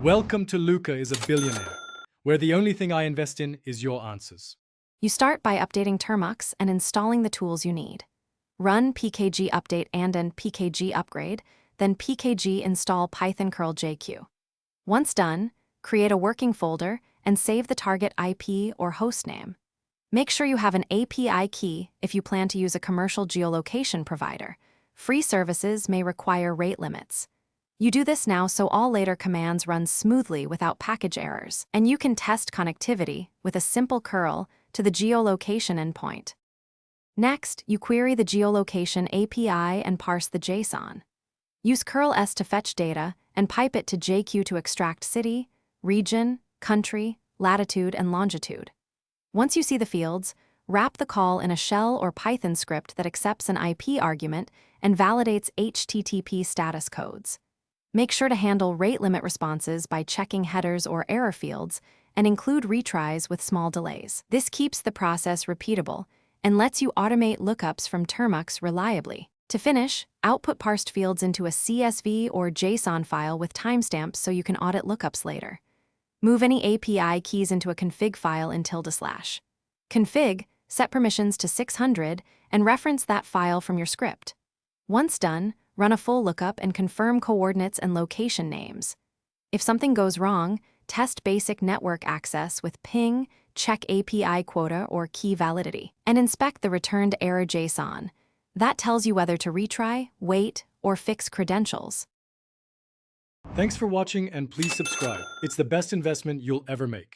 Welcome to Luca is a billionaire, where the only thing I invest in is your answers. You start by updating Termux and installing the tools you need. Run pkg update and pkg upgrade, then pkg install Python curl JQ. Once done, create a working folder and save the target IP or hostname. Make sure you have an API key if you plan to use a commercial geolocation provider. Free services may require rate limits. You do this now so all later commands run smoothly without package errors, and you can test connectivity with a simple curl to the geolocation endpoint. Next, you query the geolocation API and parse the JSON. Use curl-s to fetch data and pipe it to JQ to extract city, region, country, latitude, and longitude. Once you see the fields, wrap the call in a shell or Python script that accepts an IP argument and validates HTTP status codes. Make sure to handle rate limit responses by checking headers or error fields and include retries with small delays. This keeps the process repeatable and lets you automate lookups from Termux reliably. To finish, output parsed fields into a CSV or JSON file with timestamps so you can audit lookups later. Move any API keys into a config file in ~. Config, set permissions to 600, and reference that file from your script. Once done, run a full lookup and confirm coordinates and location names. If something goes wrong, test basic network access with ping, check API quota or key validity, and inspect the returned error JSON. That tells you whether to retry, wait, or fix credentials. Thanks for watching and please subscribe. It's the best investment you'll ever make.